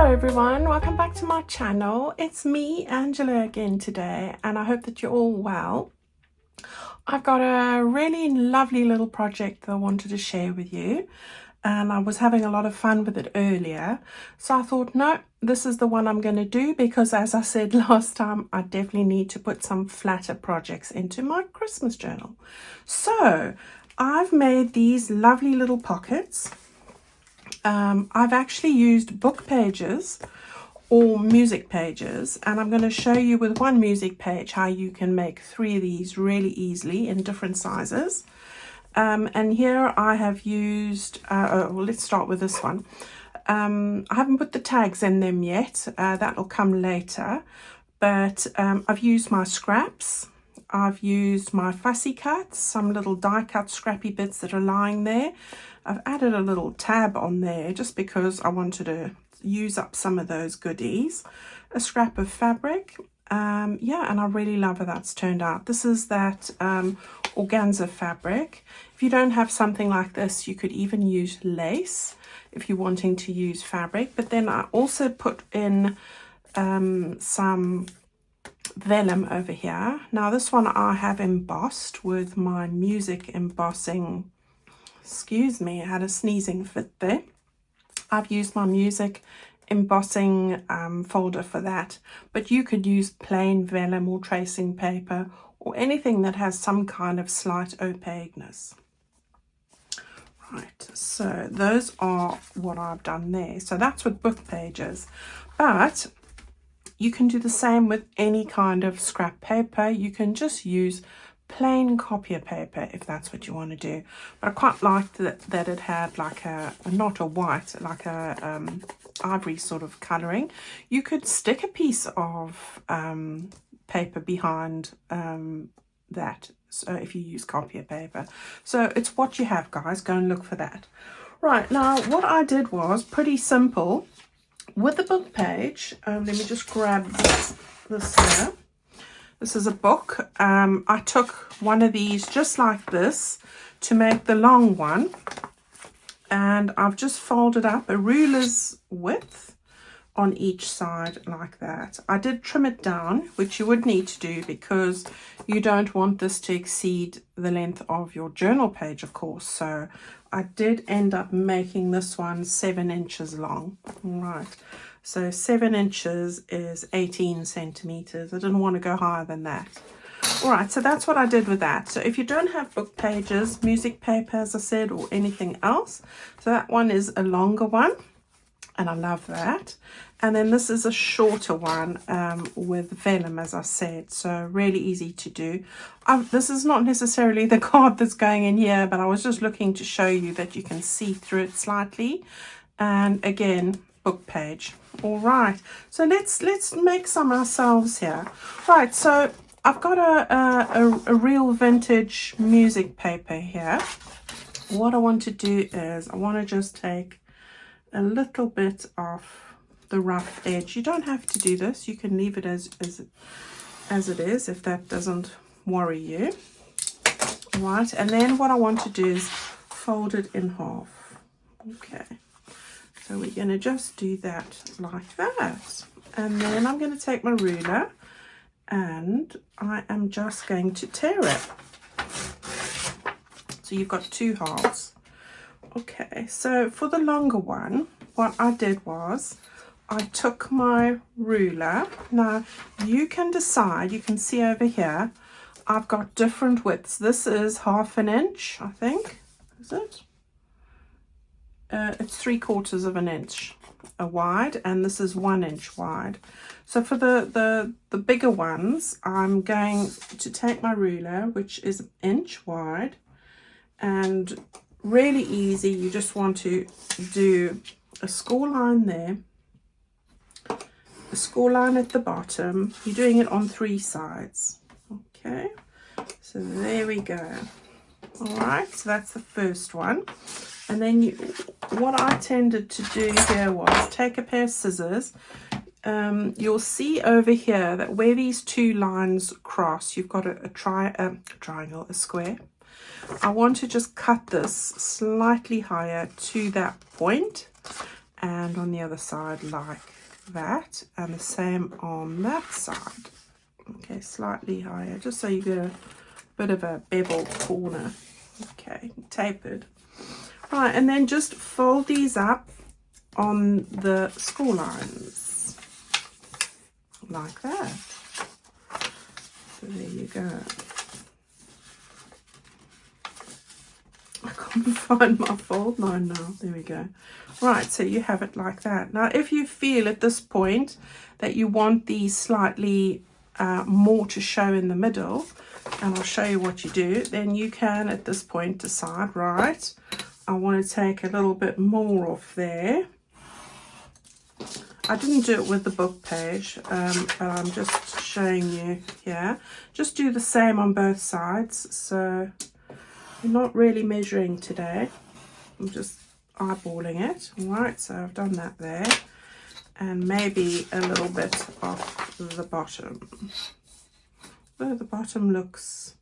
everyone, welcome back to my channel. It's me, Angela, again today, and I hope that you're all well. I've got a really lovely little project that I wanted to share with you, and I was having a lot of fun with it earlier, so I thought, no, this is the one I'm going to do, because as I said last time, I definitely need to put some flatter projects into my Christmas journal. So I've made these lovely little pockets. I've actually used book pages or music pages, and I'm going to show you with one music page how you can make 3 of these really easily in different sizes. And here I have used, well, let's start with this one. I haven't put the tags in them yet, that will come later, but I've used my scraps. I've used my fussy cuts, some little die cut scrappy bits that are lying there. I've added a little tab on there just because I wanted to use up some of those goodies. A scrap of fabric, yeah, and I really love how that's turned out. This is that organza fabric. If you don't have something like this, you could even use lace if you're wanting to use fabric. But then I also put in some vellum over here. Now this one I have embossed with my music embossing. Excuse me, I had a sneezing fit there. I've used my music embossing folder for that, but you could use plain vellum or tracing paper or anything that has some kind of slight opaqueness. Right, so those are what I've done there. So that's with book pages, but you can do the same with any kind of scrap paper. You can just use plain copier paper if that's what you want to do. But I quite liked that it had like not a white, like a ivory sort of colouring. You could stick a piece of paper behind that, so if you use copier paper. So it's what you have, guys. Go and look for that. Right, now what I did was pretty simple. With the book page, let me just grab this here. This is a book. I took one of these just like this to make the long one, and I've just folded up a ruler's width on each side like that. I did trim it down, which you would need to do because you don't want this to exceed the length of your journal page, of course. So I did end up making this one 7 inches long. All right. So 7 inches is 18 centimeters. I didn't want to go higher than that. All right, so that's what I did with that. So if you don't have book pages, music paper, as I said, or anything else, so that one is a longer one, and I love that. And then this is a shorter one with vellum, as I said, so really easy to do. This is not necessarily the card that's going in here, but I was just looking to show you that you can see through it slightly. And again, book page. All right, so let's make some ourselves here. Right, so I've got a real vintage music paper here. What I want to do is I want to just take a little bit off the rough edge. You don't have to do this. You can leave it as it is if that doesn't worry you. Right, and then what I want to do is fold it in half. Okay. So we're going to just do that like that. And then I'm going to take my ruler and I am just going to tear it. So you've got 2 halves. Okay, so for the longer one, what I did was I took my ruler. Now you can decide, you can see over here, I've got different widths. This is 1/2 inch, I think, is it? It's 3/4 inch wide, and this is 1 inch wide. So for the bigger ones, I'm going to take my ruler, which is 1 inch wide, and really easy. You just want to do a score line there, a score line at the bottom. You're doing it on 3 sides. Okay, so there we go. All right, so that's the first one. And then what I tended to do here was take a pair of scissors. You'll see over here that where these 2 lines cross, you've got a triangle, a square. I want to just cut this slightly higher to that point, and on the other side like that, and the same on that side. Okay, slightly higher, just so you get a bit of a beveled corner. Okay, tapered. Right, and then just fold these up on the score lines like that. So there you go. I can't find my fold line now. There we go. Right, so you have it like that. Now, if you feel at this point that you want these slightly more to show in the middle, and I'll show you what you do, then you can at this point decide, right, I want to take a little bit more off there. I didn't do it with the book page, but I'm just showing you here. Just do the same on both sides. So I'm not really measuring today. I'm just eyeballing it. All right, so I've done that there. And maybe a little bit off the bottom. So the bottom looks...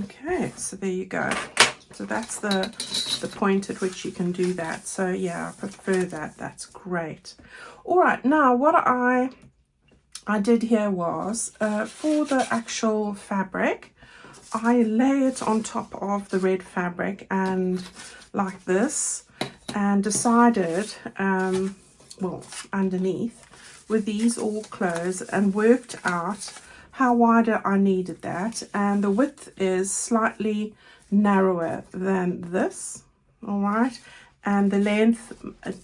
Okay, so there you go. So that's the point at which you can do that. So yeah, I prefer that. That's great. All right, now what I did here was for the actual fabric, I lay it on top of the red fabric and like this, and decided, well, underneath with these all closed, and worked out how wide I needed that, and the width is slightly narrower than this. All right, and the length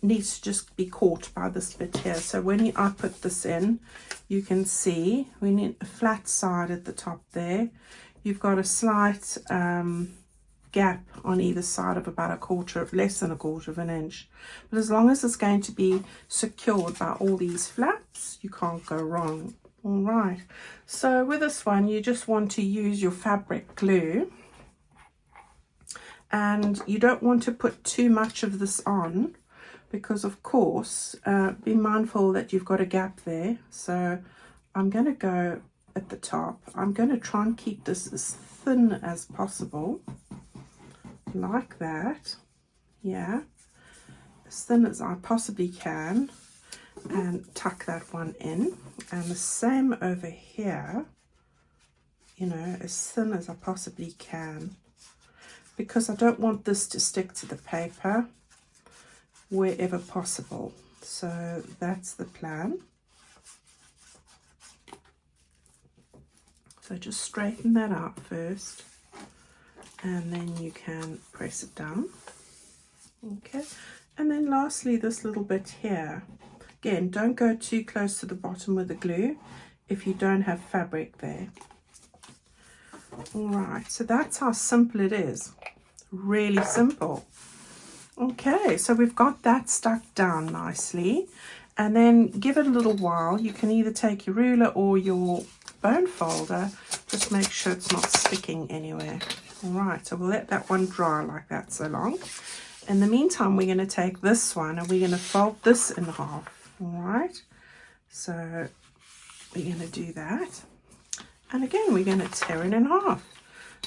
needs to just be caught by this bit here. So when I put this in, you can see we need a flat side at the top there. You've got a slight gap on either side of about less than a quarter of an inch, but as long as it's going to be secured by all these flaps, you can't go wrong. All right, so with this one, you just want to use your fabric glue, and you don't want to put too much of this on, because of course, be mindful that you've got a gap there. So I'm going to go at the top. I'm going to try and keep this as thin as possible, like that. Yeah, as thin as I possibly can, and tuck that one in. And the same over here, you know, as thin as I possibly can, because I don't want this to stick to the paper wherever possible. So that's the plan. So just straighten that out first, and then you can press it down. Okay, and then lastly, this little bit here. Again, don't go too close to the bottom with the glue if you don't have fabric there. All right, so that's how simple it is. Really simple. Okay, so we've got that stuck down nicely, and then give it a little while. You can either take your ruler or your bone folder, just make sure it's not sticking anywhere. All right, so we'll let that one dry like that so long. In the meantime, we're going to take this one and we're going to fold this in half. All right, so we're going to do that, and again we're going to tear it in half.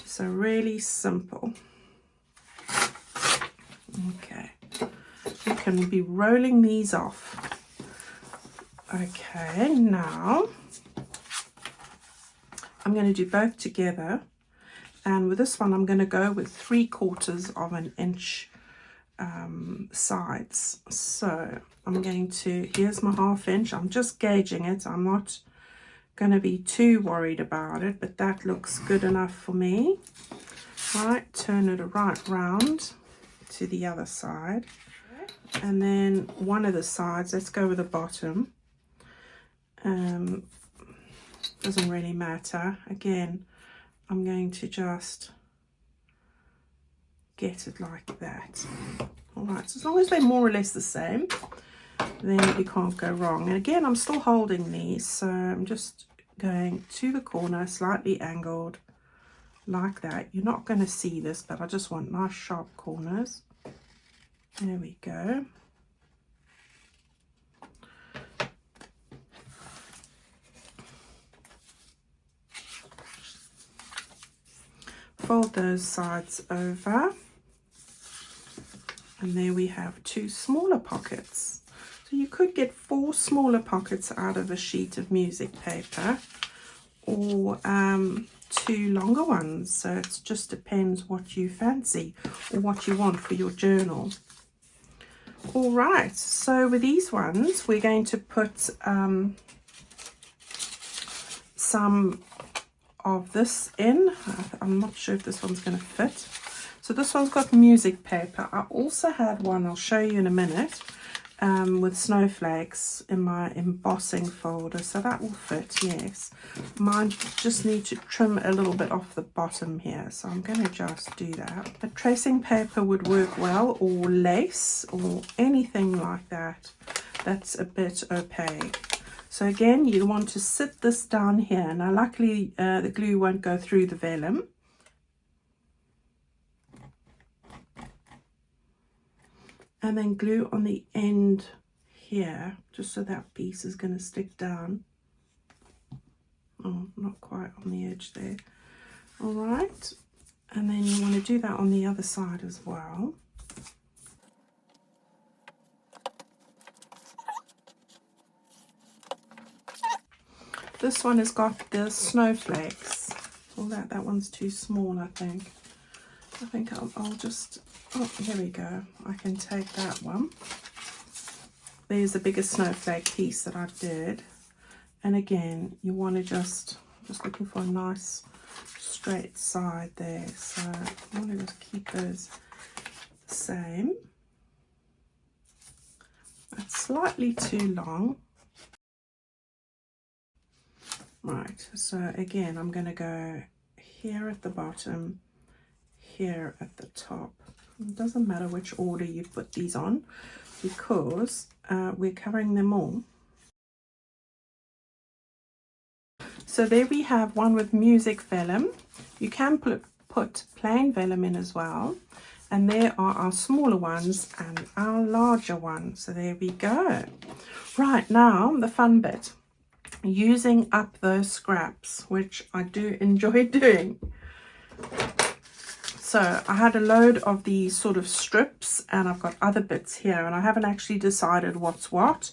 So really simple. Okay, you can be rolling these off. Okay, now I'm going to do both together, and with this one I'm going to go with 3/4 of an inch sides. So I'm going to, here's my 1/2 inch. I'm just gauging it. I'm not going to be too worried about it, but that looks good enough for me. Right, turn it right round to the other side, and then one of the sides, let's go with the bottom. Doesn't really matter. Again, I'm going to just get it like that. All right, so as long as they're more or less the same, then you can't go wrong. And again, I'm still holding these, so I'm just going to the corner, slightly angled like that. You're not going to see this, but I just want nice sharp corners. There we go. Fold those sides over. And there we have 2 smaller pockets. So you could get 4 smaller pockets out of a sheet of music paper, or 2 longer ones. So it just depends what you fancy or what you want for your journal. All right, so with these ones, we're going to put some of this in. I'm not sure if this one's going to fit. So this one's got music paper. I also had one, I'll show you in a minute, with snowflakes in my embossing folder, so that will fit, yes. Mine just need to trim a little bit off the bottom here, so I'm going to just do that. But tracing paper would work well, or lace, or anything like that that's a bit opaque. So again, you want to sit this down here. Now luckily the glue won't go through the vellum. And then glue on the end here, just so that piece is going to stick down. Oh, not quite on the edge there. All right, and then you want to do that on the other side as well. This one has got the snowflakes. Oh, that one's too small, I think. I think I'll just, oh, here we go. I can take that one. There's a bigger snowflake piece that I did. And again, you want to just looking for a nice straight side there. So I want to just keep those the same. That's slightly too long. Right, so again, I'm going to go here at the bottom, here at the top. It doesn't matter which order you put these on, because we're covering them all. So there we have one with music vellum. You can put plain vellum in as well. And there are our smaller ones and our larger ones. So there we go. Right, now the fun bit. Using up those scraps, which I do enjoy doing. So I had a load of these sort of strips, and I've got other bits here, and I haven't actually decided what's what.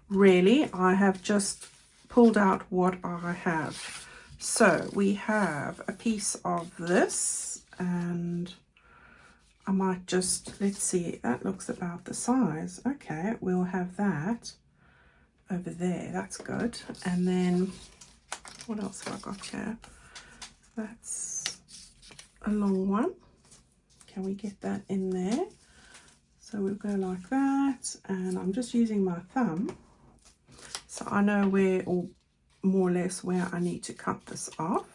Really, I have just pulled out what I have. So we have a piece of this, and I might just, let's see, that looks about the size. Okay, we'll have that over there. That's good. And then what else have I got here? That's a long one. Can we get that in there? So we'll go like that, and I'm just using my thumb so I know where, or more or less where, I need to cut this off.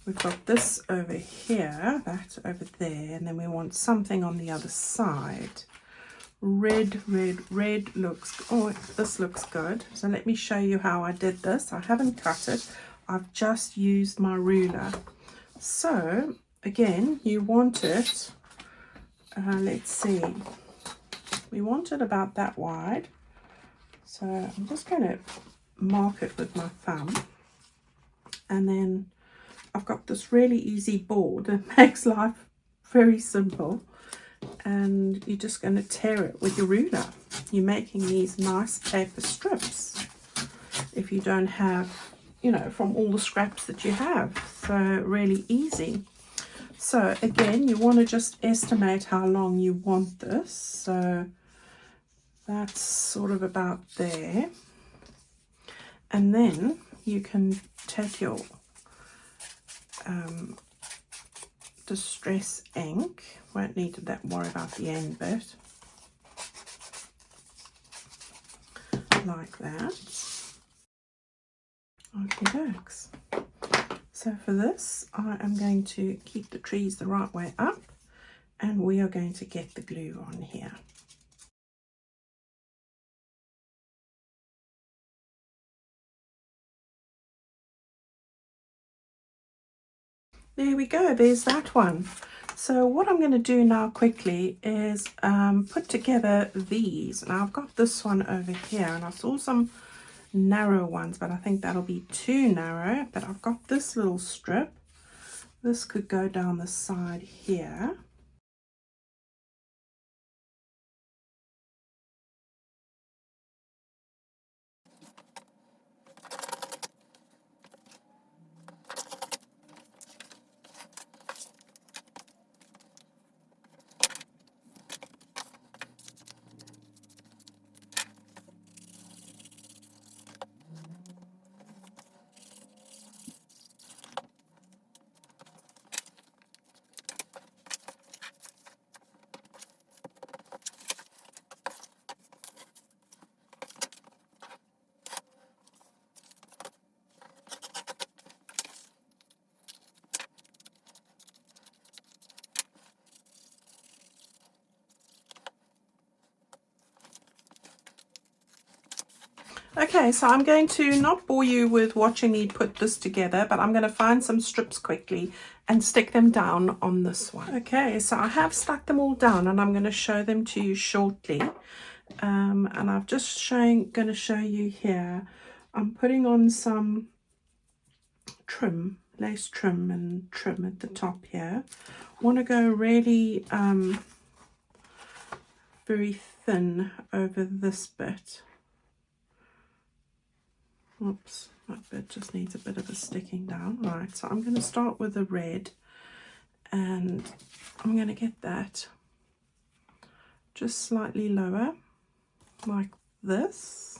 We've got this over here, that over there, and then we want something on the other side. Red looks, oh, this looks good. So let me show you how I did this. I haven't cut it, I've just used my ruler. So again, you want it, let's see, we want it about that wide. So I'm just going to mark it with my thumb, and then I've got this really easy board that makes life very simple. And you're just going to tear it with your ruler. You're making these nice paper strips if you don't have, you know, from all the scraps that you have. So really easy. So again, you want to just estimate how long you want this. So that's sort of about there. And then you can take your distress ink. Won't need to worry about the end bit. Like that. Okay, dokes. So for this, I am going to keep the trees the right way up, and we are going to get the glue on here. There we go, there's that one. So what I'm going to do now quickly is put together these. Now I've got this one over here, and I saw some narrow ones, but I think that'll be too narrow. But I've got this little strip. This could go down the side here. Okay, so I'm going to not bore you with watching me put this together, but I'm going to find some strips quickly and stick them down on this one. Okay, so I have stuck them all down and I'm going to show them to you shortly. And I've just going to show you here. I'm putting on some trim, lace trim and trim at the top here. I want to go really very thin over this bit. Oops, that bit just needs a bit of a sticking down. Right, so I'm going to start with the red and I'm going to get that just slightly lower like this.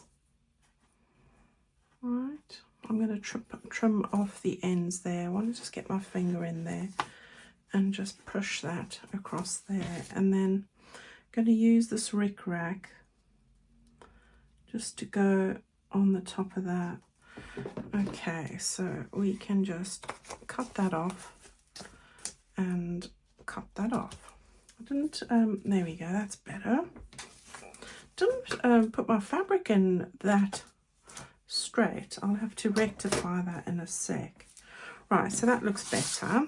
Right, I'm going to trim off the ends there. I want to just get my finger in there and just push that across there, and then I'm going to use this rickrack just to go on the top of that. Okay, so we can just cut that off and cut that off. I didn't there we go, that's better. Didn't put my fabric in that straight. I'll have to rectify that in a sec. Right, so that looks better.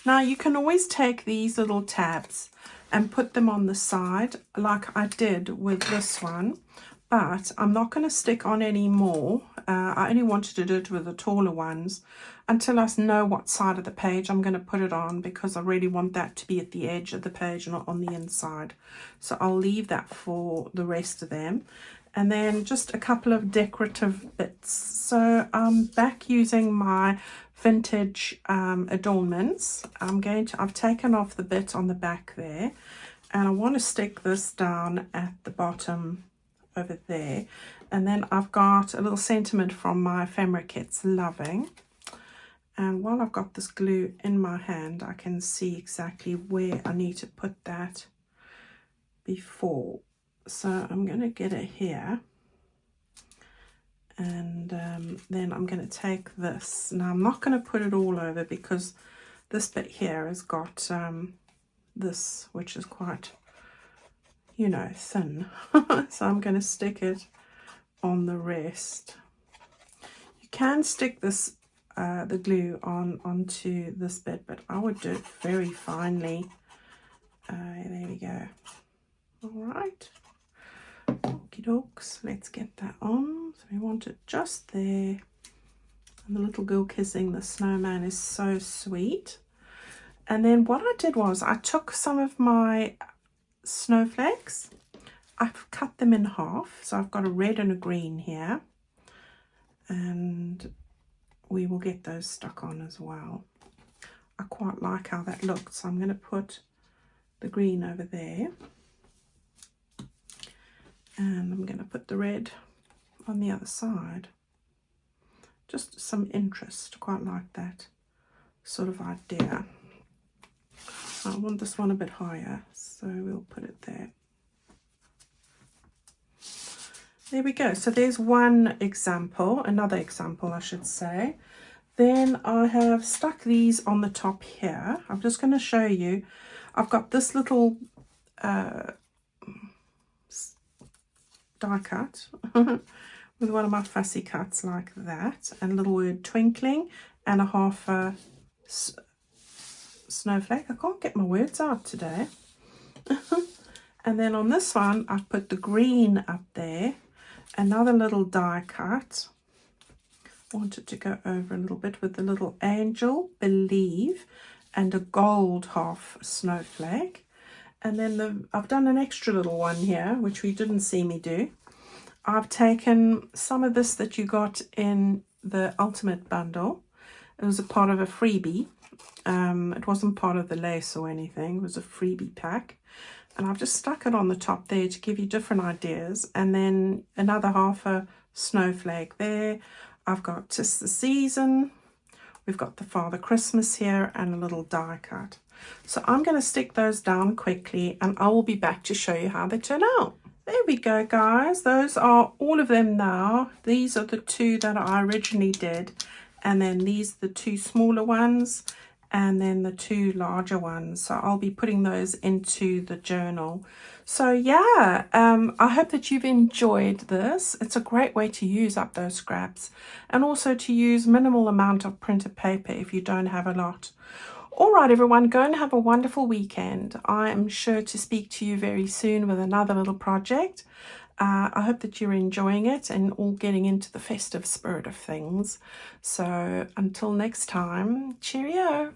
Now you can always take these little tabs and put them on the side like I did with this one, but I'm not going to stick on any more. I only wanted to do it with the taller ones until I know what side of the page I'm going to put it on, because I really want that to be at the edge of the page, not on the inside. So I'll leave that for the rest of them. And then just a couple of decorative bits. So I'm back using my vintage adornments. I've taken off the bit on the back there, and I want to stick this down at the bottom over there. And then I've got a little sentiment from my ephemera kits, loving. And while I've got this glue in my hand, I can see exactly where I need to put that before. So I'm going to get it here, and then I'm going to take this. Now I'm not going to put it all over, because this bit here has got this, which is quite, you know, thin. So I'm going to stick it on the rest. You can stick this the glue onto this bit, but I would do it very finely. There we go. All right. Okie dokes, let's get that on. So we want it just there. And the little girl kissing the snowman is so sweet. And then what I did was I took some of my snowflakes. I've cut them in half. So I've got a red and a green here. And we will get those stuck on as well. I quite like how that looks. So I'm going to put the green over there. And I'm going to put the red on the other side. Just some interest, quite like that sort of idea. I want this one a bit higher, so we'll put it there. There we go. So there's one example, another example I should say. Then I have stuck these on the top here. I'm just going to show you. I've got this little die cut with one of my fussy cuts like that, and a little word twinkling and a half a snowflake. I can't get my words out today. And then on this one I've put the green up there, another little die cut. Wanted to go over a little bit with the little angel, believe, and a gold half snowflake. And then I've done an extra little one here, which we didn't see me do. I've taken some of this that you got in the Ultimate bundle. It was a part of a freebie. It wasn't part of the lace or anything. It was a freebie pack. And I've just stuck it on the top there to give you different ideas. And then another half a snowflake there. I've got 'Tis the Season. We've got the Father Christmas here and a little die cut. So I'm going to stick those down quickly, and I will be back to show you how they turn out. There we go, guys. Those are all of them now. These are the two that I originally did, and then these are the two smaller ones, and then the 2 larger ones. So I'll be putting those into the journal. So yeah, I hope that you've enjoyed this. It's a great way to use up those scraps, and also to use minimal amount of printed paper if you don't have a lot. All right, everyone, go and have a wonderful weekend. I am sure to speak to you very soon with another little project. I hope that you're enjoying it and all getting into the festive spirit of things. So until next time, cheerio.